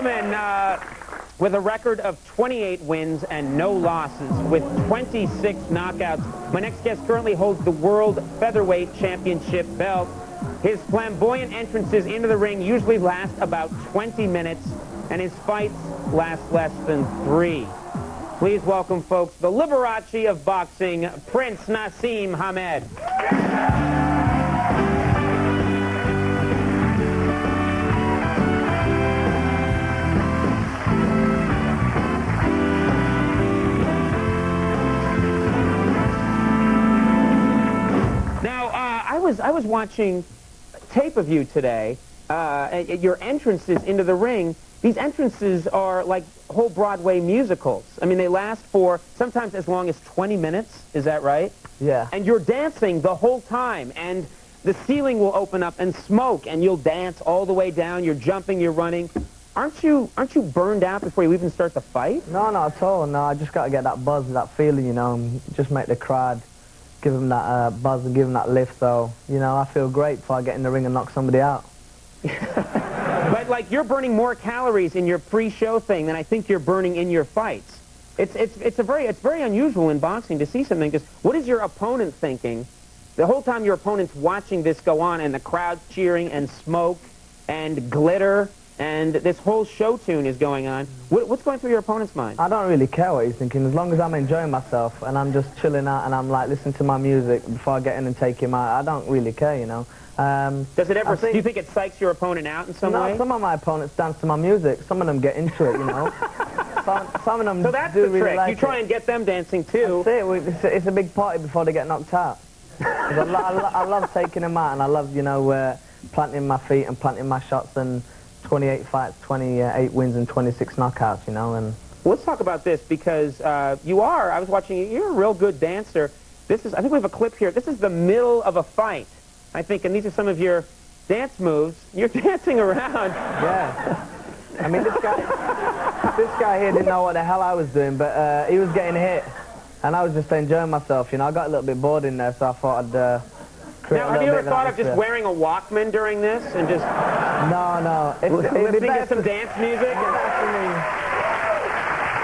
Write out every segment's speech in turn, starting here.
gentlemen, with a record of 28 wins and no losses, with 26 knockouts, my next guest currently holds the World Featherweight Championship belt. His flamboyant entrances into the ring usually last about 20 minutes, and his fights last less than 3. Please welcome, folks, the Liberace of boxing, Prince Naseem Hamed. I was watching tape of you today, your entrances into the ring. These entrances are like whole Broadway musicals. I mean, they last for sometimes as long as 20 minutes. Is that right? Yeah. And you're dancing the whole time, and the ceiling will open up and smoke, and you'll dance all the way down. You're jumping, you're running. Aren't you burned out before you even start the fight? No, not at all. No, I just got to get that buzz, that feeling, you know, and just make the crowd give them that buzz and give them that lift. So, you know, I feel great before I get in the ring and knock somebody out. But, like, you're burning more calories in your pre-show thing than I think you're burning in your fights. It's very unusual in boxing to see something, because what is your opponent thinking the whole time your opponent's watching this go on, and the crowd's cheering and smoke and glitter and this whole show tune is going on? What's going through your opponent's mind? I don't really care what he's thinking, as long as I'm enjoying myself and I'm just chilling out and I'm like listening to my music before I get in and take him out. I don't really care, you know. Does it ever? Do you think it psychs your opponent out in some way? No, some of my opponents dance to my music. Some of them get into it, you know. some of them so that's do the really trick. like you try and get them dancing too. That's it. It's a big party before they get knocked out. I love taking them out, and I love, you know, planting my feet and planting my shots, and 28 fights, 28 wins and 26 knockouts, you know. And well, let's talk about this, because I was watching you, you're a real good dancer. I think we have a clip here. This is the middle of a fight, I think, and these are some of your dance moves. You're dancing around. Yeah. I mean, this guy here didn't know what the hell I was doing, but he was getting hit, and I was just enjoying myself, you know. I got a little bit bored in there, so I thought I'd create a little bit. Now, have you ever thought of just wearing a Walkman during this and just... No. Listening to some dance music?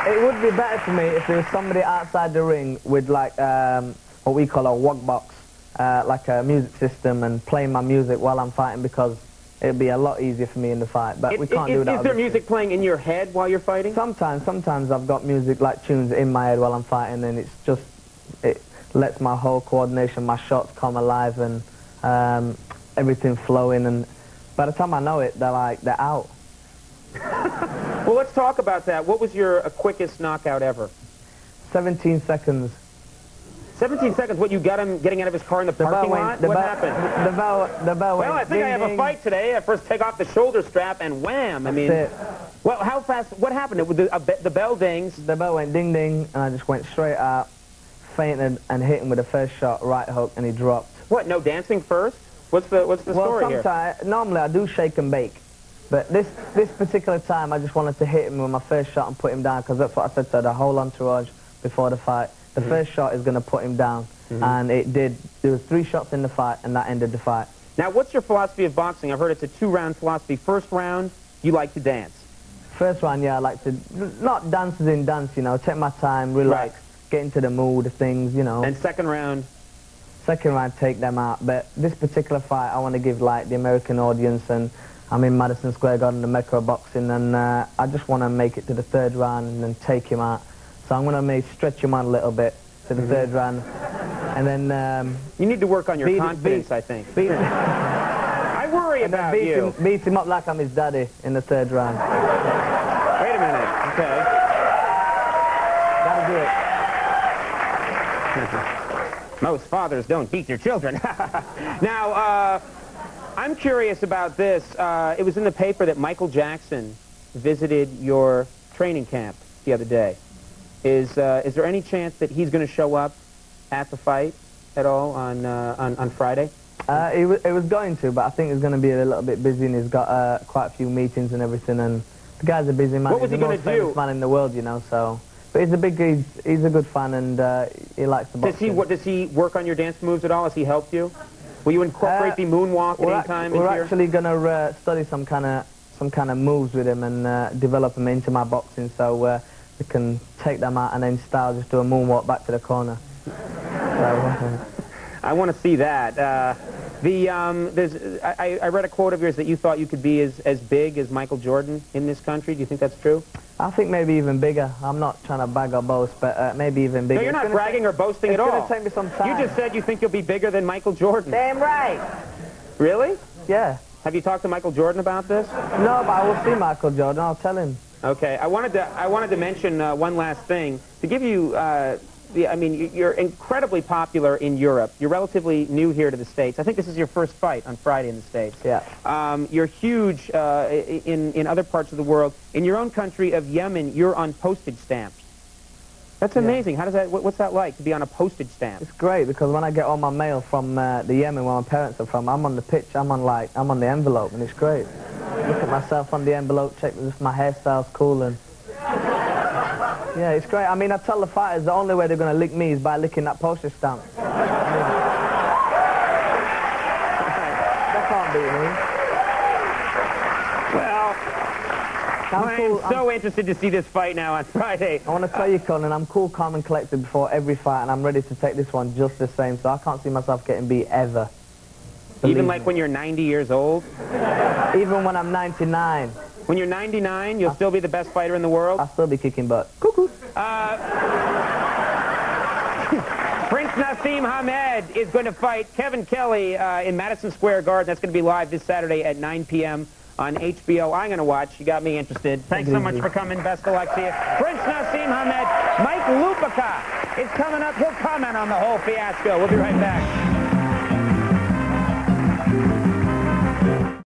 It would be better for me if there was somebody outside the ring with, like, what we call a wog box, like a music system, and playing my music while I'm fighting, because it'd be a lot easier for me in the fight. But we can't do that. Is there music playing in your head while you're fighting? Sometimes I've got music, like tunes in my head while I'm fighting, and it's just, it lets my whole coordination, my shots come alive, and everything flowing, and by the time I know it, they're out. Well, let's talk about that. What was your quickest knockout ever? 17 seconds. 17 seconds? What, you got him getting out of his car in the parking lot? What happened? The bell went well, I think I have a fight today. I first take off the shoulder strap and wham. I mean, that's it. Well, how fast? What happened? The bell dings. The bell went ding ding, and I just went straight out, fainted, and hit him with the first shot, right hook, and he dropped. What? No dancing first? What's the story here? Well, normally I do shake and bake, but this particular time I just wanted to hit him with my first shot and put him down, because that's what I said to the whole entourage before the fight. The first shot is going to put him down, and it did. There was 3 shots in the fight, and that ended the fight. Now, what's your philosophy of boxing? I've heard it's a 2-round philosophy. First round, you like to dance. First round, yeah, I like to, not dance as in dance, you know, take my time, relax, get into the mood of things, you know. And second round? Second round, take them out. But this particular fight, I want to give, like, the American audience, and I'm in Madison Square Garden, the Mecca of boxing, and I just want to make it to the 3rd round and then take him out. So I'm going to stretch him out a little bit to the 3rd round, and then... you need to work on your confidence, I think. I worry about you. Beat him up like I'm his daddy in the 3rd round. Wait a minute. Okay. Gotta do it. Most fathers don't beat their children. Now, I'm curious about this. It was in the paper that Michael Jackson visited your training camp the other day. Is there any chance that he's going to show up at the fight at all on Friday? It was going to, but I think he's going to be a little bit busy, and he's got quite a few meetings and everything, and the guy's a busy man. What was he going to do? He's the most famous man in the world, you know, so... But he's a good fan, and he likes the boxing. Does he work on your dance moves at all? Has he helped you? Will you incorporate the moonwalk at any time? We're actually going to study some kind of some kind of moves with him and develop him into my boxing, so we can take them out and then style just do a moonwalk back to the corner. So, I want to see that. I read a quote of yours that you thought you could be as big as Michael Jordan in this country. Do you think that's true? I think maybe even bigger. I'm not trying to brag or boast, but maybe even bigger. No, you're not bragging or boasting at all. It's going to take me some time. You just said you think you'll be bigger than Michael Jordan. Damn right. Really? Yeah. Have you talked to Michael Jordan about this? No, but I will see Michael Jordan. I'll tell him. Okay. I wanted to mention one last thing to give you. I mean, you're incredibly popular in Europe. You're relatively new here to the States. I think this is your first fight on Friday in the States. Yeah. You're huge in other parts of the world. In your own country of Yemen, you're on postage stamps. That's amazing. Yeah. How does that? What's that like to be on a postage stamp? It's great because when I get all my mail from the Yemen, where my parents are from, I'm on the pitch. I'm on the envelope, and it's great. Look at myself on the envelope. Check if my hairstyle's cool and. Yeah, it's great. I mean, I tell the fighters the only way they're going to lick me is by licking that postage stamp. They can't beat me. Well, I'm so interested to see this fight now on Friday. I want to tell you, Conan, I'm cool, calm, and collected before every fight, and I'm ready to take this one just the same, so I can't see myself getting beat ever. Even like when you're 90 years old? Even when I'm 99. When you're 99, you'll still be the best fighter in the world? I'll still be kicking butt. Cuckoo. Prince Naseem Hamed is going to fight Kevin Kelly in Madison Square Garden. That's going to be live this Saturday at 9 p.m. on HBO. I'm going to watch. You got me interested. Thanks so much for coming. Best of luck to you. Prince Naseem Hamed. Mike Lupica is coming up. He'll comment on the whole fiasco. We'll be right back.